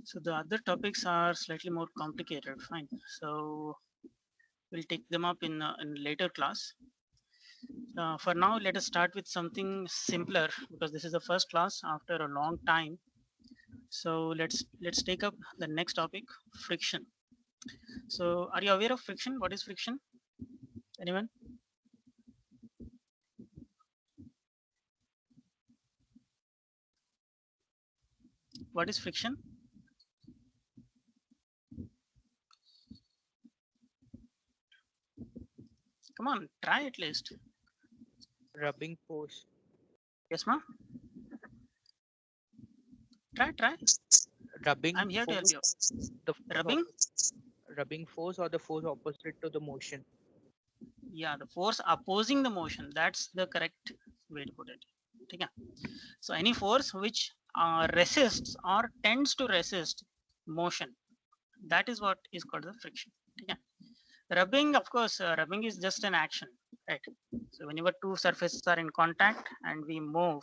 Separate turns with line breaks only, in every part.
So the other topics are slightly more complicated. Fine. So we'll take them up in later class. For now, let us start with something simpler because this is the first class after a long time. So let's take up the next topic, friction. So are you aware of friction? What is friction? Anyone? What is friction? Come on, try at least.
Rubbing force.
Yes, ma'am. Try.
Rubbing
I'm here to help
force.
you.
The force
Rubbing?
rubbing force or the force opposite to the motion.
Yeah, the force opposing the motion. That's the correct way to put it. Okay. So any force which resists or tends to resist motion, that is what is called the friction. Okay. Rubbing, of course, rubbing is just an action, right? So whenever two surfaces are in contact and we move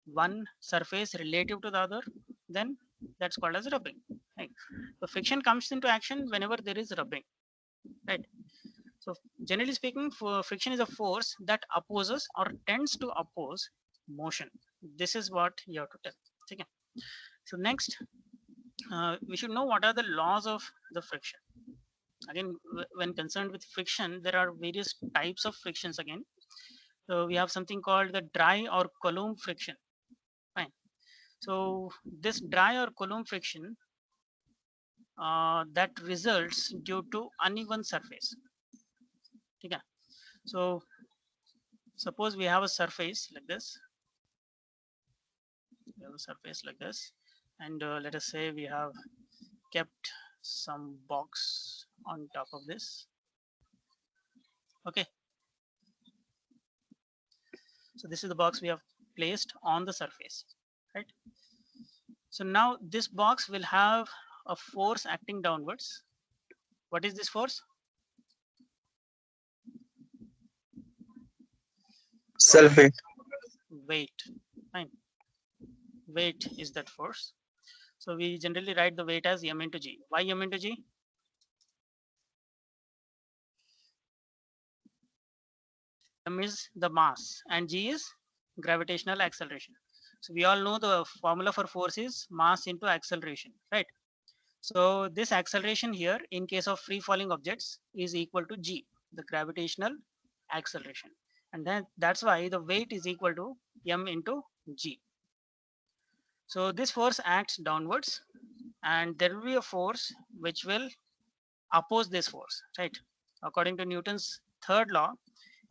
one surface relative to the other, then that's called as rubbing. Right. So friction comes into action whenever there is rubbing, right? So generally speaking, for friction is a force that opposes or tends to oppose motion. This is what you have to tell. Okay. So next, we should know what are the laws of the friction. Again, when concerned with friction, there are various types of frictions again. So we have something called the dry or Coulomb friction. Fine. So this dry or Coulomb friction that results due to uneven surface. Okay. So suppose we have a surface like this. We have a surface like this, and let us say we have kept some box on top of this. Okay. So this is the box we have placed on the surface, right? So now this box will have a force acting downwards. What is this force?
Self-hate.
Weight. Fine. Weight is that force. So we generally write the weight as m into g. Why m into g? M is the mass and g is gravitational acceleration. So we all know the formula for force is mass into acceleration, right? So this acceleration here in case of free falling objects is equal to g, the gravitational acceleration. And then that's why the weight is equal to m into g. So this force acts downwards and there will be a force which will oppose this force, right? According to Newton's third law,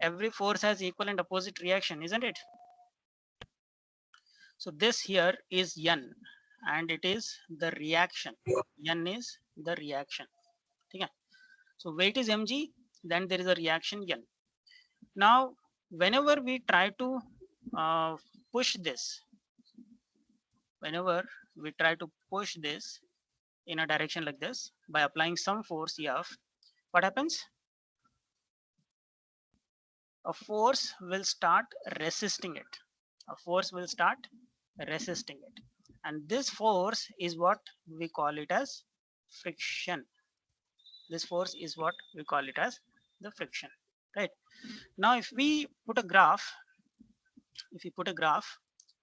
every force has equal and opposite reaction, isn't it? So this here is N and it is the reaction. N is the reaction. Okay. So weight is mg, then there is a reaction N. Now, whenever we try to uh, push this, whenever we try to push this in a direction like this by applying some force F, what happens? A force will start resisting it. A force will start resisting it. And this force is what we call it as friction. This force is what we call it as the friction, right? Now, if we put a graph, if we put a graph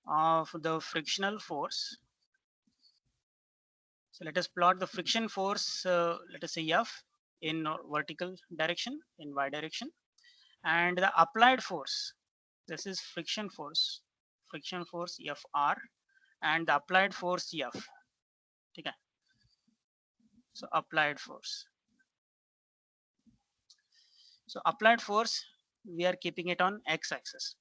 of the frictional force, so let us plot the friction force, let us say F in vertical direction, in y direction, and the applied force. This is friction force Fr, and the applied force F. Okay. So applied force. So applied force, we are keeping it on x-axis.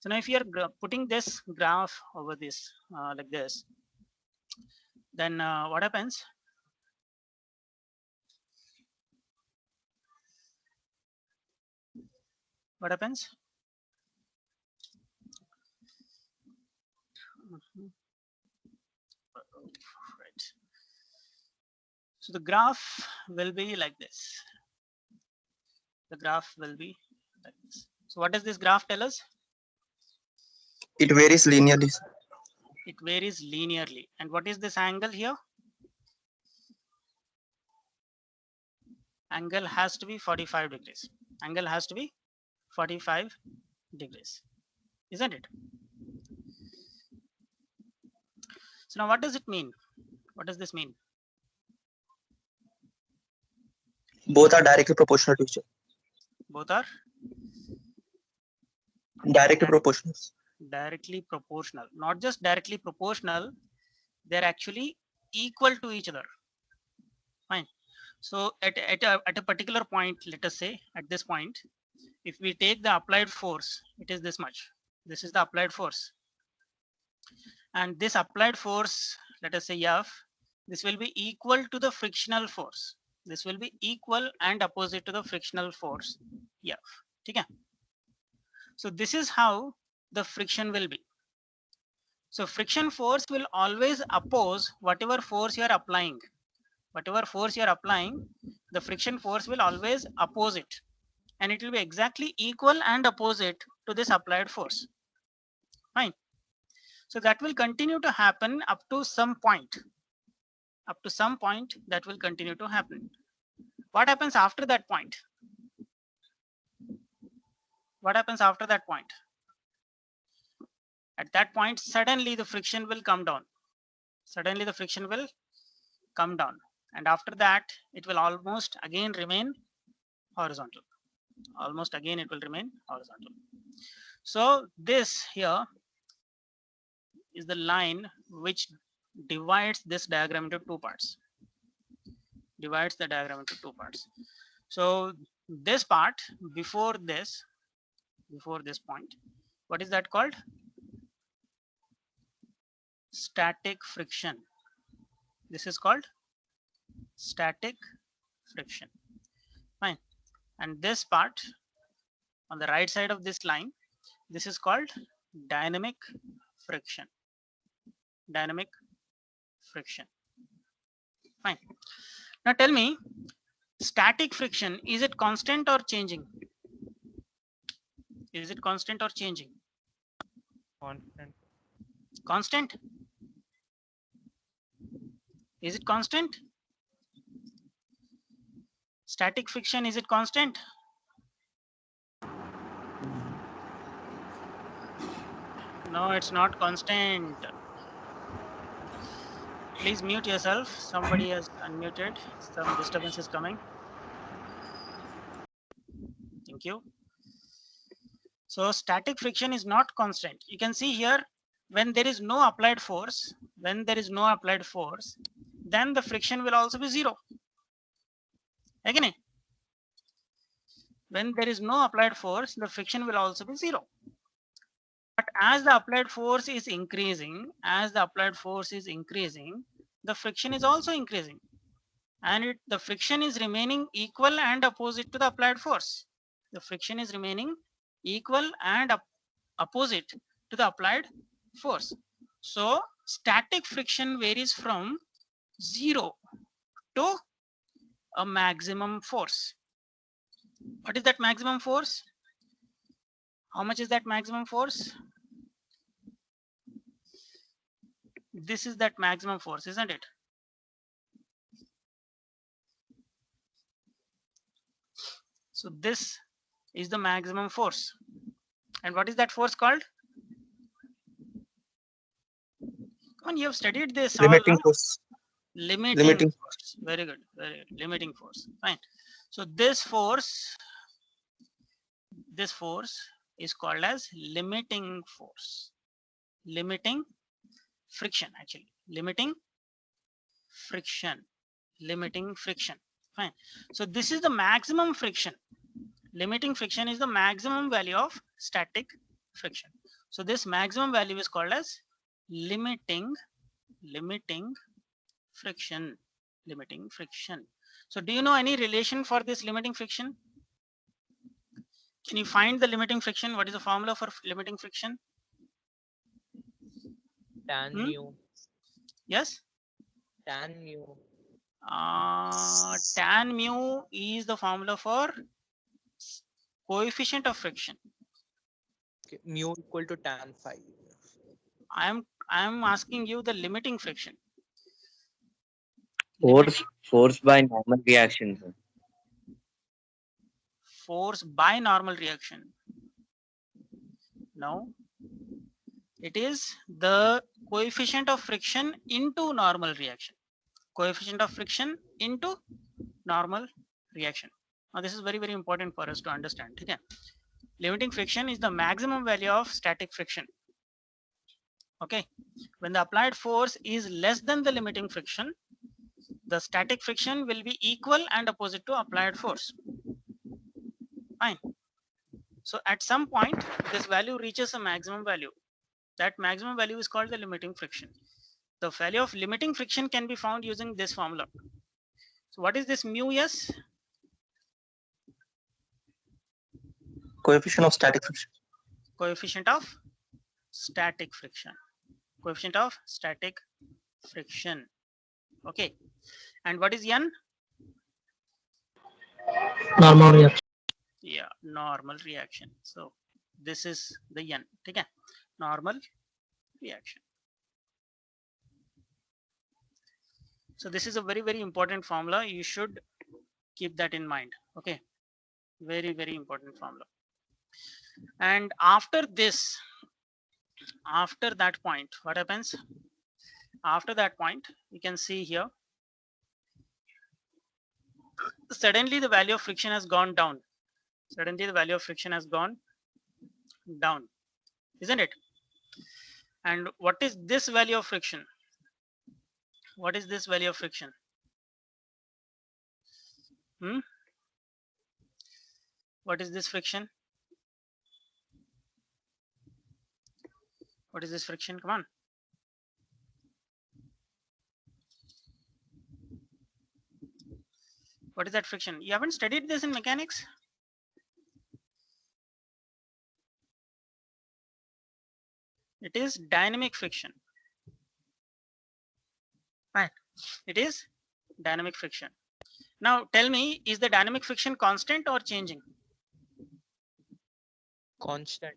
So now if you are putting this graph over this like this, then what happens? What happens? Right. So the graph will be like this. the graph will be like this. So what does this graph tell us?
It varies linearly.
It varies linearly. And what is this angle here? Angle has to be 45 degrees. Angle has to be 45 degrees, isn't it? So now what does it mean? What does this mean?
Both are directly proportional to each other.
Both are
Directly proportional.
directly proportional. Not just directly proportional, they're actually equal to each other. Fine. So at a particular point, let us say at this point, if we take the applied force, it is this much. This is the applied force. And this applied force, let us say F, this will be equal to the frictional force. This will be equal and opposite to the frictional force F. Okay? So this is how the friction will be. So friction force will always oppose whatever force you are applying. Whatever force you are applying, the friction force will always oppose it. And it will be exactly equal and opposite to this applied force. Fine. So that will continue to happen up to some point. Up to some point that will continue to happen. What happens after that point? What happens after that point? At that point, suddenly the friction will come down. Suddenly the friction will come down. And after that, it will almost again remain horizontal. Almost again, it will remain horizontal. So this here is the line which divides this diagram into two parts. Divides the diagram into two parts. So this part before this point, what is that called? Static friction. This is called static friction. Fine. And this part on the right side of this line, this is called dynamic friction. Dynamic friction. Fine. Now tell me, static friction, is it constant or changing? Is it constant or changing?
Constant.
Constant? Is it constant? Static friction, is it constant? No, it's not constant. Please mute yourself. Somebody has unmuted. Some disturbance is coming. Thank you. So static friction is not constant. You can see here, when there is no applied force, then the friction will also be zero. Again, when there is no applied force, the friction will also be zero. But as the applied force is increasing, the friction is also increasing. And the friction is remaining equal and opposite to the applied force. The friction is remaining equal and opposite to the applied force. So static friction varies from 0 to a maximum force. What is that maximum force? How much is that maximum force? This is that maximum force, isn't it? So this is the maximum force. And what is that force called? Come on, you have studied this.
Limiting force.
Limiting force. Very good. Very good. Limiting force. Fine. So this force is called as limiting force. Limiting friction, actually. Limiting friction. Fine. So this is the maximum friction. Limiting friction is the maximum value of static friction. So this maximum value is called as limiting friction. So do you know any relation for this limiting friction? Can you find the limiting friction? What is the formula for limiting friction?
Tan mu.
Yes?
Tan mu.
Tan mu is the formula for coefficient of friction.
Okay. Mu equal to tan phi.
I am asking you the limiting friction.
Force by normal reaction, sir.
Force by normal reaction. No, it is the coefficient of friction into normal reaction. Coefficient of friction into normal reaction. Now this is very, very important for us to understand. Okay? Limiting friction is the maximum value of static friction. Okay, when the applied force is less than the limiting friction, the static friction will be equal and opposite to applied force. Fine. So at some point, this value reaches a maximum value. That maximum value is called the limiting friction. The value of limiting friction can be found using this formula. So what is this mu s?
Coefficient of static friction.
Coefficient of static friction. Coefficient of static friction. Okay. And what is n?
Normal reaction.
Yeah, normal reaction. So this is the n. Okay. Normal reaction. So this is a very, very important formula. You should keep that in mind. Okay. Very, very important formula. And after this, after that point, what happens? After that point, you can see here, suddenly the value of friction has gone down. Suddenly the value of friction has gone down, isn't it? And what is this value of friction? What is this value of friction? What is this friction? What is this friction? Come on. What is that friction? You haven't studied this in mechanics? It is dynamic friction. Right. It is dynamic friction. Now tell me, is the dynamic friction constant or changing?
Constant.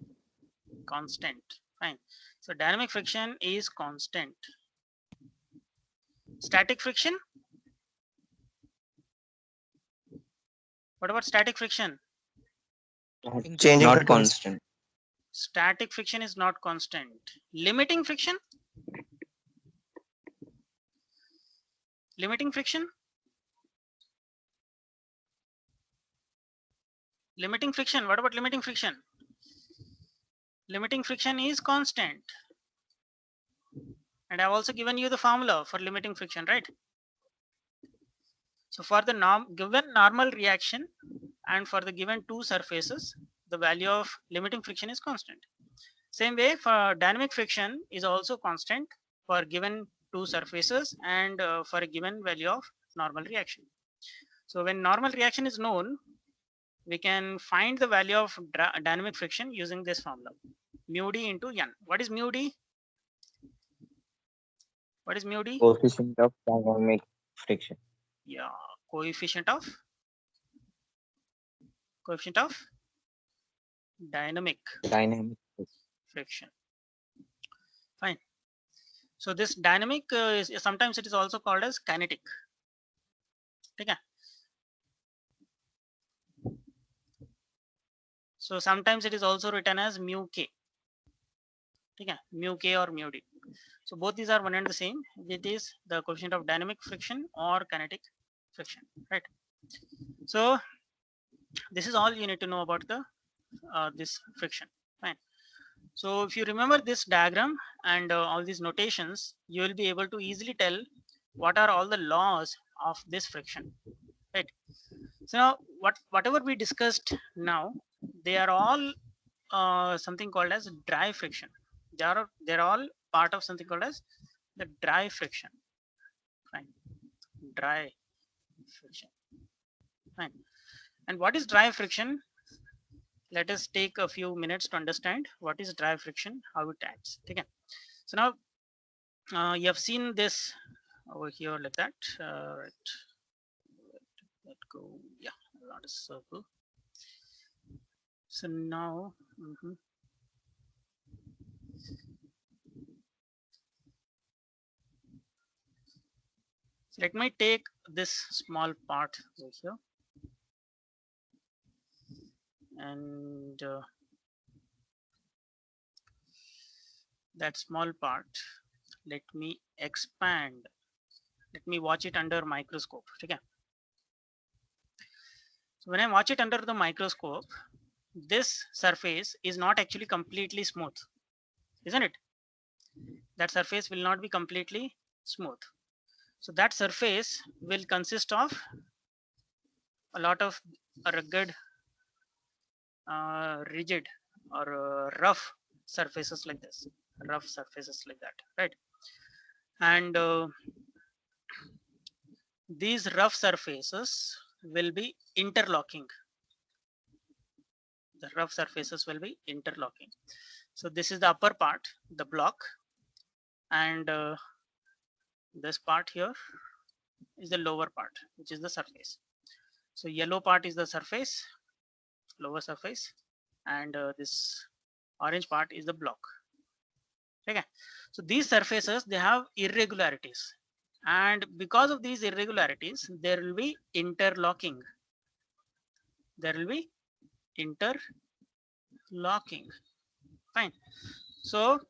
Constant. Fine. So dynamic friction is constant. Static friction? What about static friction?
Changing
Not
frequency.
constant.
Static friction is not constant. Limiting friction? Limiting friction? Limiting friction. What about limiting friction? Limiting friction is constant. And I've also given you the formula for limiting friction, right? So for the given normal reaction and for the given two surfaces, the value of limiting friction is constant. Same way for dynamic friction is also constant for given two surfaces and for a given value of normal reaction. So when normal reaction is known, we can find the value of dynamic friction using this formula, mu d into n. What is mu d? What is mu d?
Coefficient of dynamic friction.
Yeah, coefficient of dynamic friction. Fine. So this dynamic is sometimes it is also called as kinetic. Okay. So sometimes it is also written as mu k. Okay. Mu k or mu d. So both these are one and the same. It is the coefficient of dynamic friction or kinetic friction, right? So this is all you need to know about the this friction. Fine. So if you remember this diagram and all these notations, you will be able to easily tell what are all the laws of this friction, right? So now whatever we discussed now, they are all something called as dry friction. They're all part of something called as the dry friction. Fine. Dry friction. Fine. And what is dry friction? Let us take a few minutes to understand what is dry friction, how it acts. Okay. So now you have seen this over here like that. Right. Let go. Yeah, not a circle. So now, so let me take this small part over here, and that small part, let me expand. Let me watch it under microscope. Okay. So when I watch it under the microscope, this surface is not actually completely smooth, isn't it? That surface will not be completely smooth. So that surface will consist of a lot of rugged, rigid, or rough surfaces like this, rough surfaces like that, right? And these rough surfaces will be interlocking. The rough surfaces will be interlocking. So this is the upper part, the block, and this part here is the lower part, which is the surface. So yellow part is the surface, lower surface, and this orange part is the block. Okay. So these surfaces, they have irregularities, and because of these irregularities, there will be interlocking. There will be interlocking. Fine. So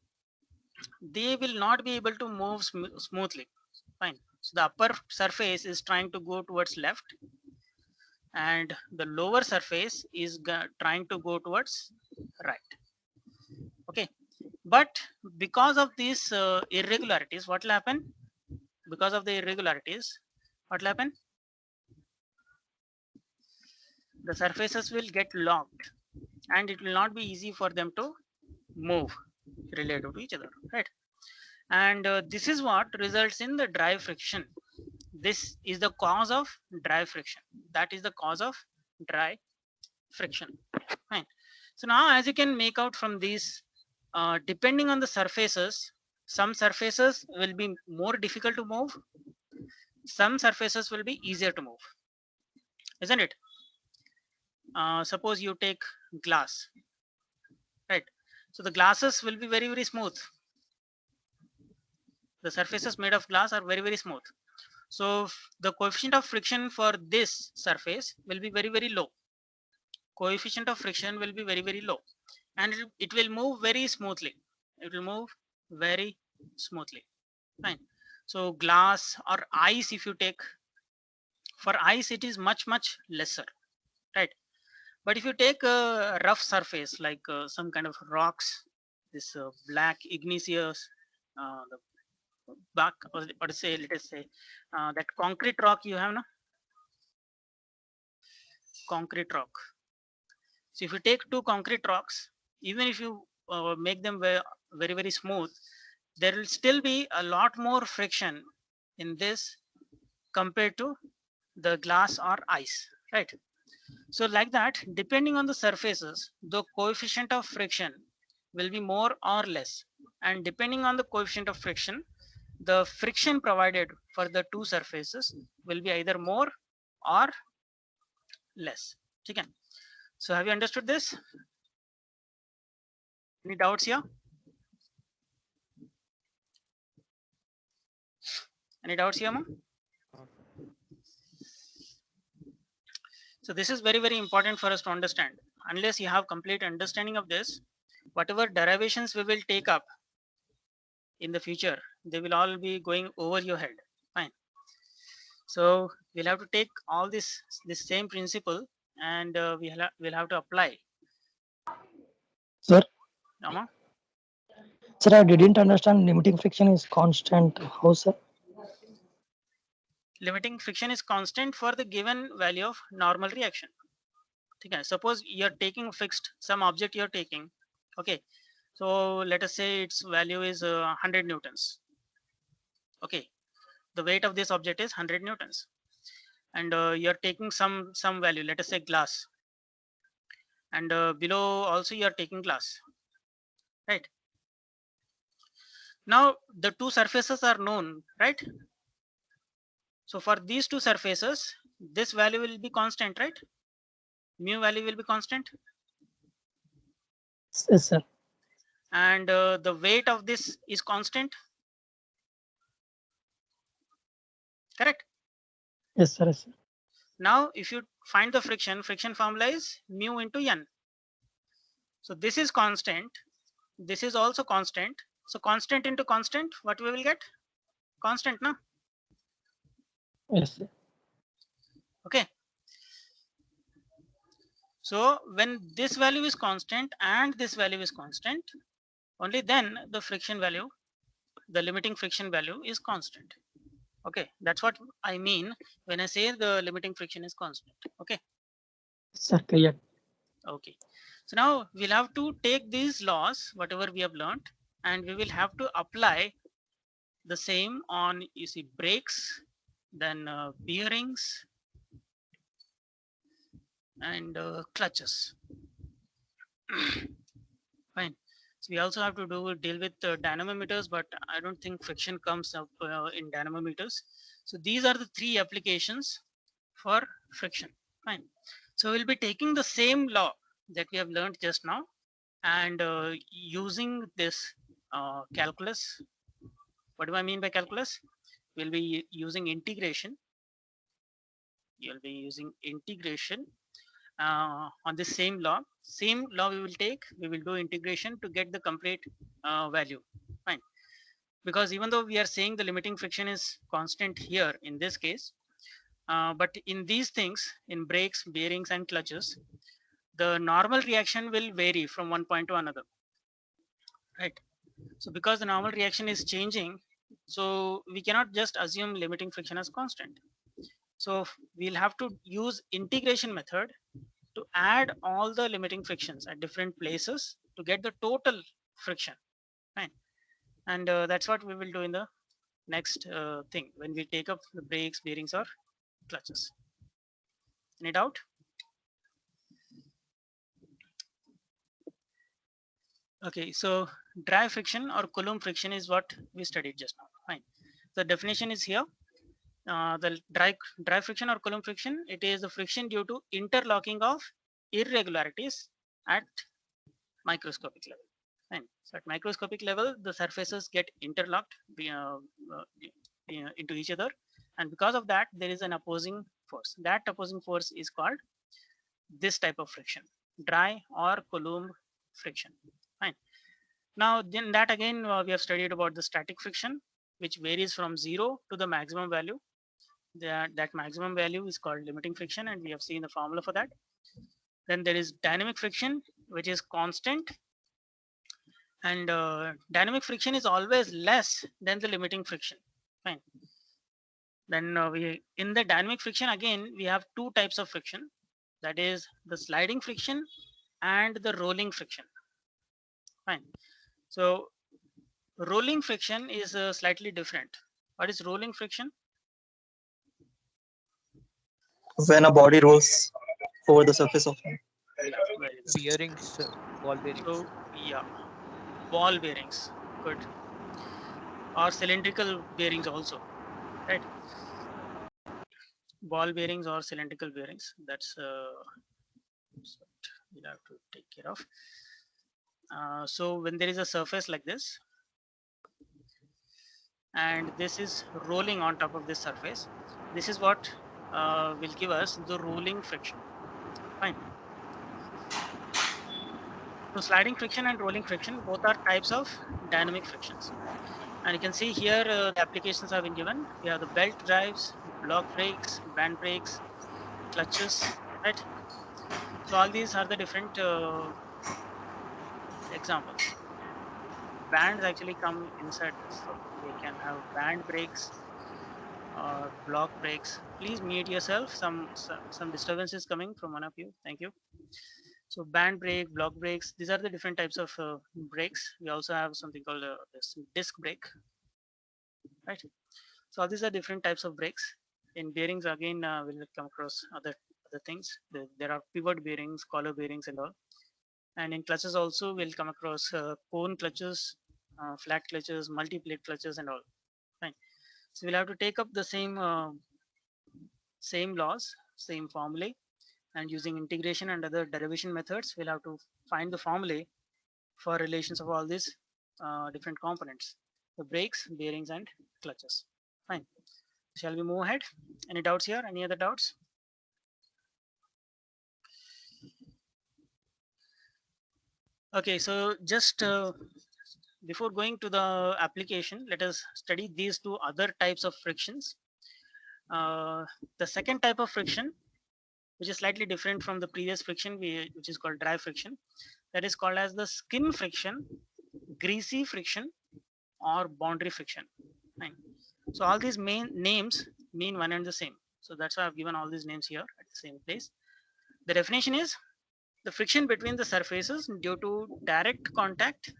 they will not be able to move smoothly. Fine. So the upper surface is trying to go towards left, and the lower surface is trying to go towards right. Okay. But because of these irregularities, what will happen? Because of the irregularities, what will happen? The surfaces will get locked, and it will not be easy for them to move related to each other, right? And this is what results in the dry friction. This is the cause of dry friction. That is the cause of dry friction. Fine. So now, as you can make out from these, depending on the surfaces, some surfaces will be more difficult to move, some surfaces will be easier to move, isn't it? Suppose you take glass, right? So the glasses will be very, very smooth. The surfaces made of glass are very, very smooth. So the coefficient of friction for this surface will be very, very low. Coefficient of friction will be very, very low, and it will move very smoothly. It will move very smoothly. Fine. So glass or ice, if you take, for ice it is much, much lesser, right? But if you take a rough surface like some kind of rocks, this black igneous, the back, or to say, let us say, that concrete rock you have, no? Concrete rock. So if you take two concrete rocks, even if you make them very, very, very smooth, there will still be a lot more friction in this compared to the glass or ice, right? So like that, depending on the surfaces, the coefficient of friction will be more or less. And depending on the coefficient of friction, the friction provided for the two surfaces will be either more or less. Okay. So have you understood this? Any doubts here? Any doubts here, ma'am? So this is very, very important for us to understand. Unless you have complete understanding of this, whatever derivations we will take up in the future, they will all be going over your head. Fine. So we'll have to take all this same principle, and we'll have to apply.
Sir,
Amma?
sir, I didn't understand limiting friction is constant. How, sir?
Limiting friction is constant for the given value of normal reaction. Okay. Suppose you're taking fixed some object you're taking. Okay. So let us say its value is 100 newtons. Okay. The weight of this object is 100 newtons, and you're taking some value, let us say glass, and below also you're taking glass, right? Now the two surfaces are known, right? So for these two surfaces, this value will be constant, right? Mu value will be constant.
Yes, sir.
And the weight of this is constant, correct?
Yes, sir. Yes, sir.
Now if you find the friction formula is mu into n. So this is constant, this is also constant. So constant into constant, what we will get? Constant, no?
Yes, sir.
Okay. So when this value is constant and this value is constant, only then the friction value, the limiting friction value is constant. Okay, that's what I mean when I say the limiting friction is constant. Okay.
Sir, clear.
Okay. So now we'll have to take these laws, whatever we have learned, and we will have to apply the same on, you see, brakes, then bearings, and clutches. Fine. So we also have to deal with dynamometers, but I don't think friction comes up in dynamometers. So these are the three applications for friction. Fine. So we'll be taking the same law that we have learned just now and using this calculus. What do I mean by calculus? We'll be using integration. You'll be using integration on the same law. Same law we will take, we will do integration to get the complete value. Fine. Because even though we are saying the limiting friction is constant here in this case, but in these things, in brakes, bearings, and clutches, the normal reaction will vary from one point to another, right? So because the normal reaction is changing, so we cannot just assume limiting friction as constant. So we'll have to use integration method to add all the limiting frictions at different places to get the total friction. Fine. And that's what we will do in the next thing when we take up the brakes, bearings, or clutches. Any doubt? Okay, so dry friction or Coulomb friction is what we studied just now. Fine. The definition is here. The dry friction or Coulomb friction, it is the friction due to interlocking of irregularities at microscopic level. Fine. So at microscopic level, the surfaces get interlocked into each other, and because of that, there is an opposing force. That opposing force is called this type of friction, dry or Coulomb friction. Fine. Now, then that again, we have studied about the static friction, which varies from 0 to the maximum value. That maximum value is called limiting friction, and we have seen the formula for that. Then there is dynamic friction, which is constant, and dynamic friction is always less than the limiting friction. Fine. Then we in the dynamic friction again we have two types of friction, that is the sliding friction and the rolling friction. Fine. So rolling friction is slightly different. What is rolling friction?
When a body rolls over the surface of it.
Yeah, very good.
Bearings, ball bearings.
So yeah, ball bearings, good, or cylindrical bearings also, right? Ball bearings or cylindrical bearings. That's what we'll have to take care of. So when there is a surface like this, and this is rolling on top of this surface, this is what will give us the rolling friction. Fine. So sliding friction and rolling friction both are types of dynamic frictions. And you can see here the applications have been given. We have the belt drives, block brakes, band brakes, clutches, right? So all these are the different examples. Bands actually come inside this, so we can have band brakes or block brakes. Please mute yourself. Some disturbance is coming from one of you. Thank you. So band brake, block brakes, these are the different types of brakes. We also have something called this disc brake, right? So all these are different types of brakes. In bearings, again, we'll come across other things. There are pivot bearings, collar bearings, and all. And in clutches also, we'll come across cone clutches, flat clutches, multi-plate clutches, and all. Fine. So we'll have to take up the same laws, same formulae, and using integration and other derivation methods, we'll have to find the formulae for relations of all these different components, the brakes, bearings, and clutches. Fine. Shall we move ahead? Any doubts here? Any other doubts? Okay, so just before going to the application, let us study these two other types of frictions. The second type of friction, which is slightly different from the previous friction, which is called dry friction, that is called as the skin friction, greasy friction, or boundary friction. Fine. So all these main names mean one and the same. So that's why I've given all these names here at the same place. The definition is the friction between the surfaces due to direct contact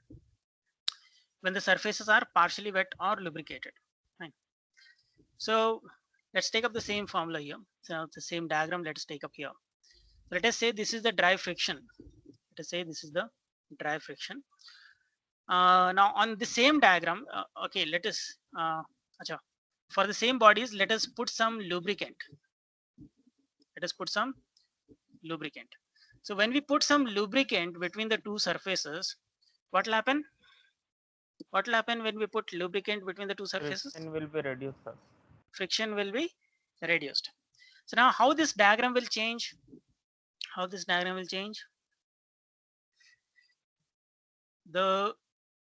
when the surfaces are partially wet or lubricated. Fine. So let's take up the same formula here. So the same diagram, let's take up here. Let us say this is the dry friction. Let us say this is the dry friction. Now on the same diagram, okay, let us, for the same bodies, let us put some lubricant. Let us put some lubricant. So when we put some lubricant between the two surfaces, what will happen? What will happen when we put lubricant between the two surfaces?
Friction will be reduced, sir.
Friction will be reduced. So now how this diagram will change? How this diagram will change? The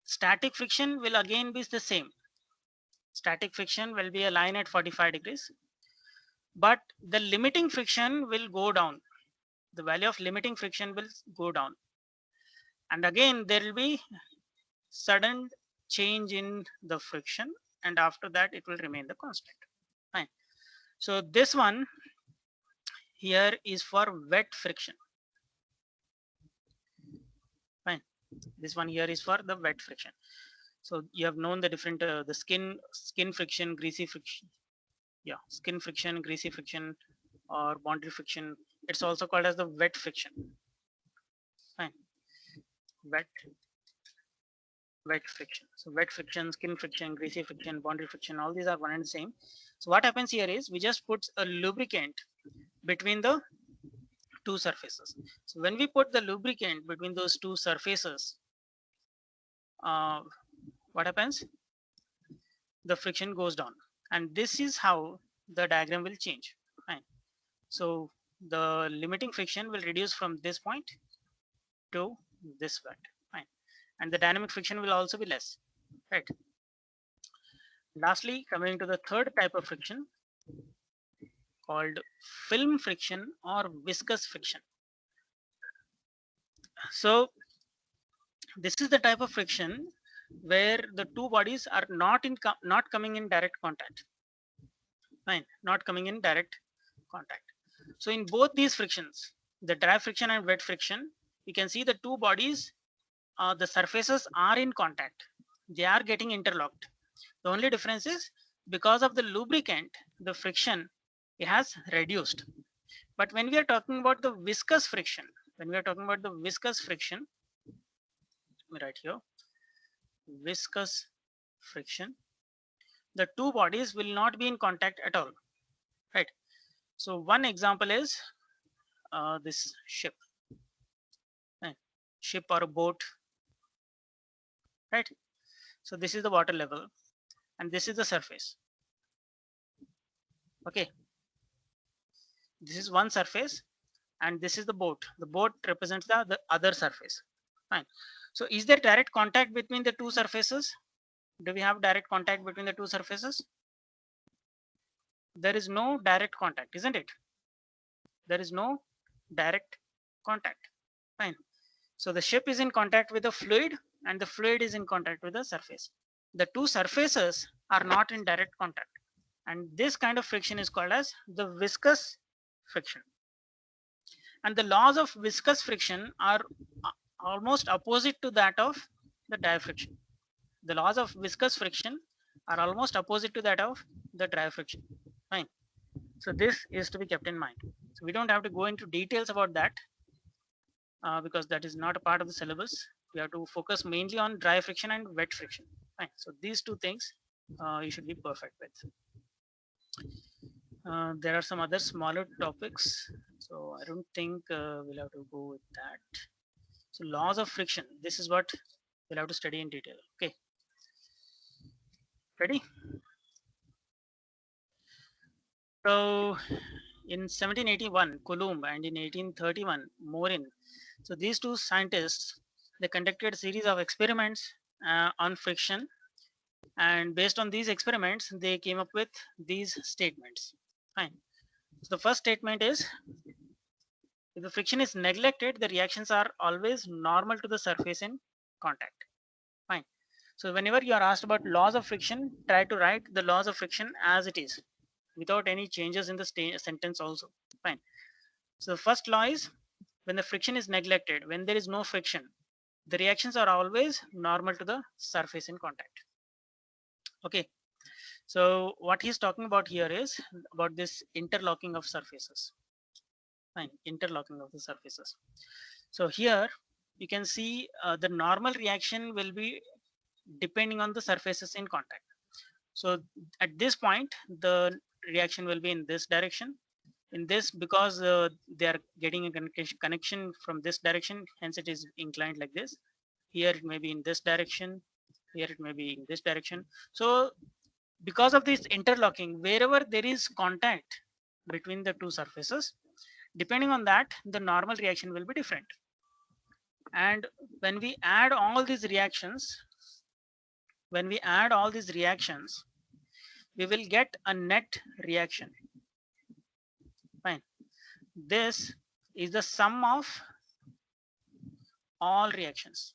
static friction will again be the same. Static friction will be a line at 45 degrees, but the limiting friction will go down. The value of limiting friction will go down. And again, there will be sudden change in the friction, and after that it will remain the constant. Fine. So this one here is for wet friction. Fine. This one here is for the wet friction. So you have known the different the skin friction, greasy friction. Yeah, skin friction, greasy friction, or boundary friction. It's also called as the wet friction. Fine. Wet friction. So wet friction, skin friction, greasy friction, boundary friction, all these are one and the same. So what happens here is we just put a lubricant between the two surfaces. So when we put the lubricant between those two surfaces, what happens? The friction goes down, and this is how the diagram will change. Fine. So the limiting friction will reduce from this point to this point. Fine. And the dynamic friction will also be less. Right. Lastly, coming to the third type of friction called film friction or viscous friction. So this is the type of friction where the two bodies are not coming in direct contact. Fine, not coming in direct contact. So in both these frictions, the dry friction and wet friction, you can see the two bodies, the surfaces are in contact. They are getting interlocked. The only difference is because of the lubricant, the friction, it has reduced. But when we are talking about the viscous friction, let me write here, viscous friction, the two bodies will not be in contact at all. Right. So one example is this ship, right? Ship or a boat, right? So this is the water level, and this is the surface. Okay, this is one surface, and this is the boat. The boat represents the other surface. Fine. So is there direct contact between the two surfaces? Do we have direct contact between the two surfaces? There is no direct contact, isn't it? There is no direct contact. Fine. So the ship is in contact with the fluid, and the fluid is in contact with the surface. The two surfaces are not in direct contact, and this kind of friction is called as the viscous friction. And the laws of viscous friction are almost opposite to that of the dry friction. The laws of viscous friction are almost opposite to that of the dry friction. Fine. So this is to be kept in mind. So we don't have to go into details about that because that is not a part of the syllabus. We have to focus mainly on dry friction and wet friction. Fine. So these two things you should be perfect with. There are some other smaller topics, so I don't think we'll have to go with that. So laws of friction, this is what we'll have to study in detail. Okay, ready? So in 1781, Coulomb, and in 1831, Morin. So these two scientists, they conducted a series of experiments on friction, and based on these experiments, they came up with these statements. Fine. So the first statement is, if the friction is neglected, the reactions are always normal to the surface in contact. Fine. So whenever you are asked about laws of friction, try to write the laws of friction as it is, without any changes in the sentence also. Fine. So the first law is, when the friction is neglected, when there is no friction, the reactions are always normal to the surface in contact. Okay. So what he's talking about here is about this interlocking of surfaces. Fine, interlocking of the surfaces. So here you can see the normal reaction will be depending on the surfaces in contact. So at this point, the reaction will be in this direction. In this, because they are getting a connection from this direction, hence it is inclined like this. Here it may be in this direction. Here it may be in this direction. So because of this interlocking, wherever there is contact between the two surfaces, depending on that, the normal reaction will be different. And when we add all these reactions, we will get a net reaction. Fine. This is the sum of all reactions.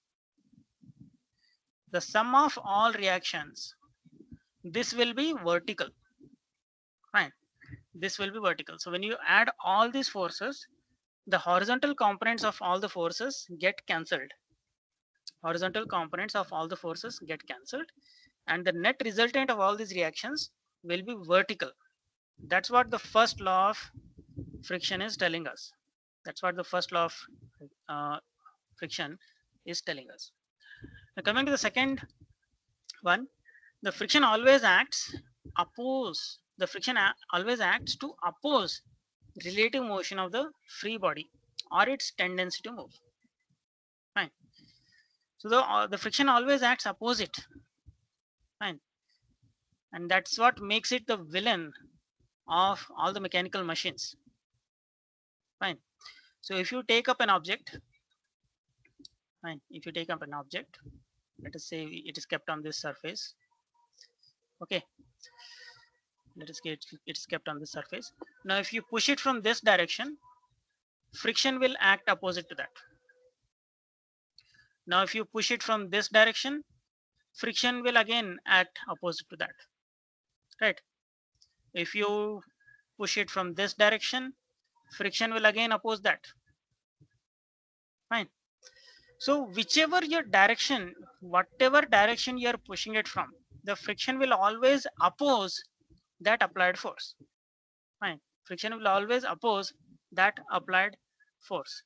The sum of all reactions, this will be vertical. Fine. This will be vertical. So when you add all these forces, the horizontal components of all the forces get cancelled. Horizontal components of all the forces get cancelled, and the net resultant of all these reactions will be vertical. That's what the first law of friction is telling us. That's what the first law of friction is telling us. Now coming to the second one, the friction always acts always acts to oppose relative motion of the free body or its tendency to move. Fine. So the friction always acts opposite. Fine. And that's what makes it the villain of all the mechanical machines. Fine. So if you take up an object, fine, if you take up an object, let us say it is kept on this surface. Okay. Let us get it's kept on this surface. Now if you push it from this direction, friction will act opposite to that. Now if you push it from this direction, friction will again act opposite to that. Right? If you push it from this direction, friction will again oppose that. Fine. So whichever your direction, whatever direction you are pushing it from, the friction will always oppose that applied force. Fine. Friction will always oppose that applied force.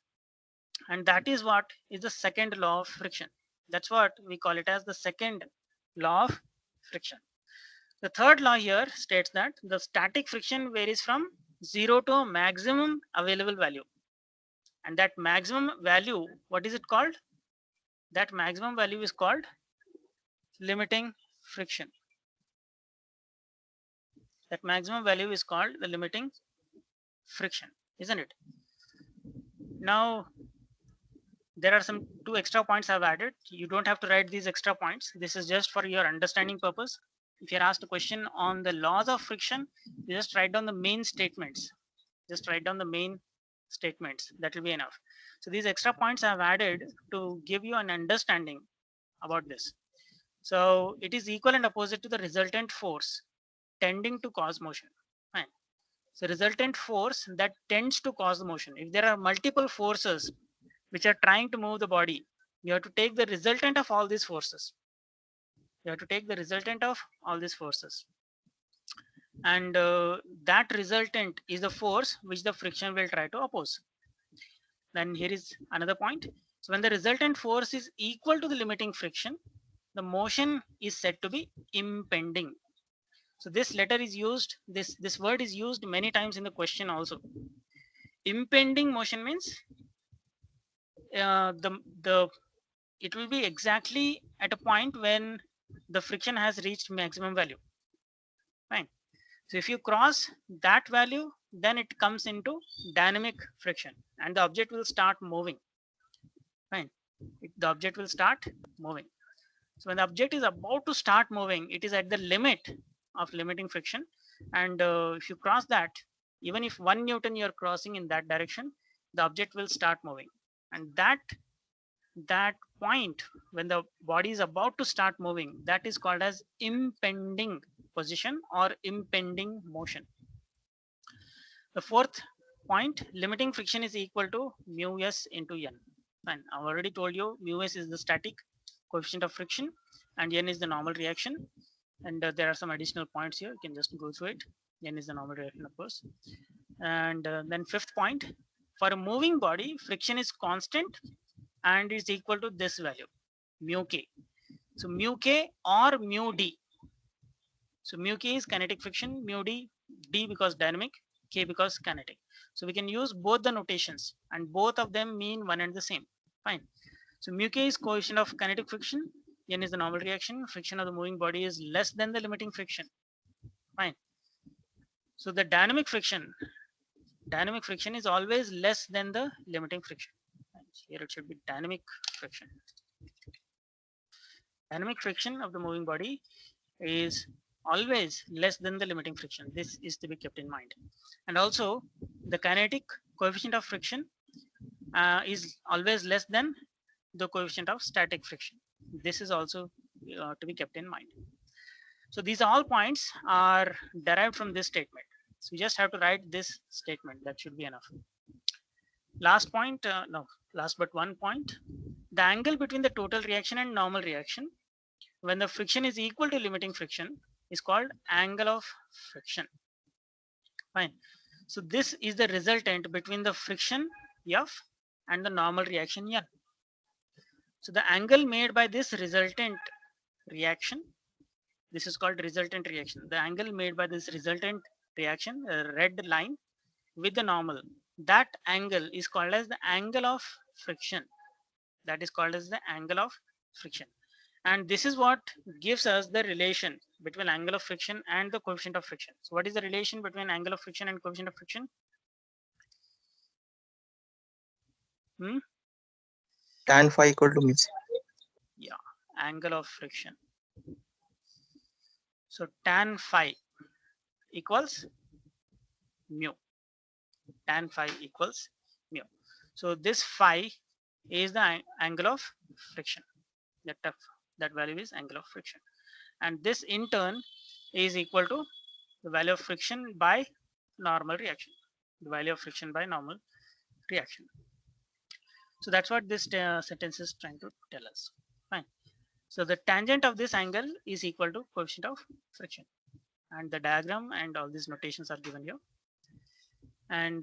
And that is what is the second law of friction. That's what we call it as the second law of friction. The third law here states that the static friction varies from 0 to a maximum available value. And that maximum value, what is it called? That maximum value is called limiting friction. That maximum value is called the limiting friction, isn't it? Now, there are some 2 extra points I've added. You don't have to write these extra points. This is just for your understanding purpose. If you're asked a question on the laws of friction, you just write down the main statements. Just write down the main statements. That will be enough. So these extra points I've added to give you an understanding about this. So it is equal and opposite to the resultant force tending to cause motion. Fine. So resultant force that tends to cause the motion. If there are multiple forces which are trying to move the body, you have to take the resultant of all these forces. You have to take the resultant of all these forces. And that resultant is the force which the friction will try to oppose. Then here is another point. So when the resultant force is equal to the limiting friction, the motion is said to be impending. So this letter is used, this word is used many times in the question also. Impending motion means the it will be exactly at a point when the friction has reached maximum value. Fine. So if you cross that value, then it comes into dynamic friction and the object will start moving. Fine. The object will start moving. So when the object is about to start moving, it is at the limit of limiting friction. And if you cross that, even if 1 Newton you're crossing in that direction, the object will start moving. And that point when the body is about to start moving, that is called as impending position or impending motion. The fourth point, limiting friction is equal to mu s into n. And I've already told you mu s is the static coefficient of friction and n is the normal reaction. And there are some additional points here, you can just go through it. N is the normal reaction, of course. And then fifth point, for a moving body, friction is constant and is equal to this value, mu k. So mu k or mu d. So mu k is kinetic friction, mu d, d because dynamic, k because kinetic. So we can use both the notations and both of them mean one and the same. Fine. So mu k is coefficient of kinetic friction, n is the normal reaction, friction of the moving body is less than the limiting friction. Fine. So the dynamic friction is always less than the limiting friction. Here it should be dynamic friction. Dynamic friction of the moving body is always less than the limiting friction. This is to be kept in mind. And also the kinetic coefficient of friction is always less than the coefficient of static friction. This is also to be kept in mind. So these all points are derived from this statement. So we just have to write this statement. That should be enough. Last point, last but one point, the angle between the total reaction and normal reaction when the friction is equal to limiting friction is called angle of friction. Fine. So this is the resultant between the friction F and the normal reaction N. So the angle made by this resultant reaction, this is called resultant reaction. The angle made by this resultant reaction, a red line with the normal, that angle is called as the angle of friction. That is called as the angle of friction. And this is what gives us the relation between angle of friction and the coefficient of friction. So what is the relation between angle of friction and coefficient of friction?
Tan phi equal to mu.
Yeah, angle of friction. So tan phi equals mu. Tan phi equals mu. So this phi is the angle of friction. That value is angle of friction. And this in turn is equal to the value of friction by normal reaction. The value of friction by normal reaction. So that's what this sentence is trying to tell us. Fine. So the tangent of this angle is equal to coefficient of friction. And the diagram and all these notations are given here. And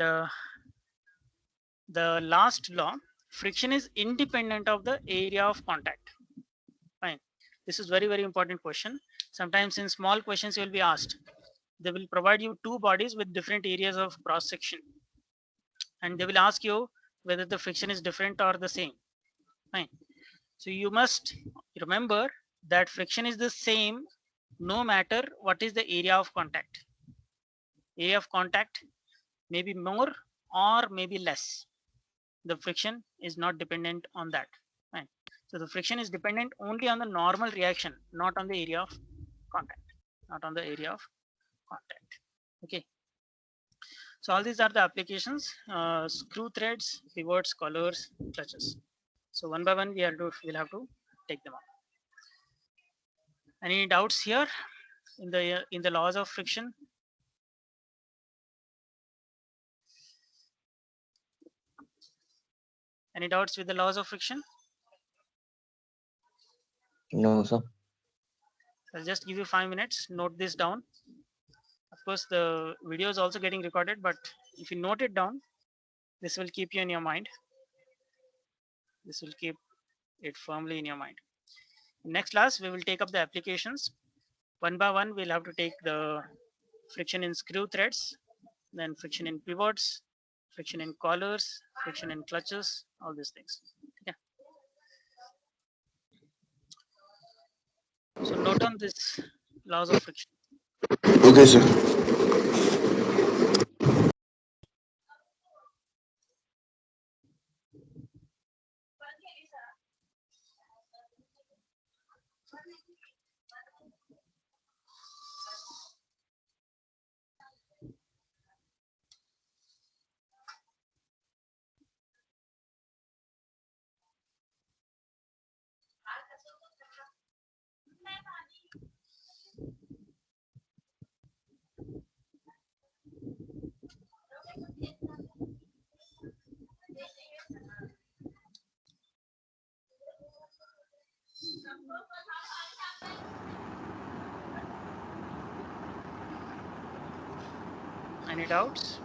the last law, friction is independent of the area of contact. Fine. This is very, very important question. Sometimes in small questions you will be asked. They will provide you two bodies with different areas of cross section. And they will ask you whether the friction is different or the same. Fine. So you must remember that friction is the same no matter what is the area of contact. Area of contact may be more or maybe less. The friction is not dependent on that. Fine. So the friction is dependent only on the normal reaction, not on the area of contact. Not on the area of contact. Okay. So all these are the applications: screw threads, pivots, collars, clutches. So one by one we'll have to take them up. Any doubts here in the laws of friction? Any doubts with the laws of friction?
No, sir.
I'll just give you 5 minutes. Note this down. Of course, the video is also getting recorded, but if you note it down, this will keep you in your mind. This will keep it firmly in your mind. Next class, we will take up the applications. One by one, we'll have to take the friction in screw threads, then friction in pivots, friction in collars, friction in clutches, all these things. Okay. So note on this laws of friction.
Okay, sir.
Any doubts?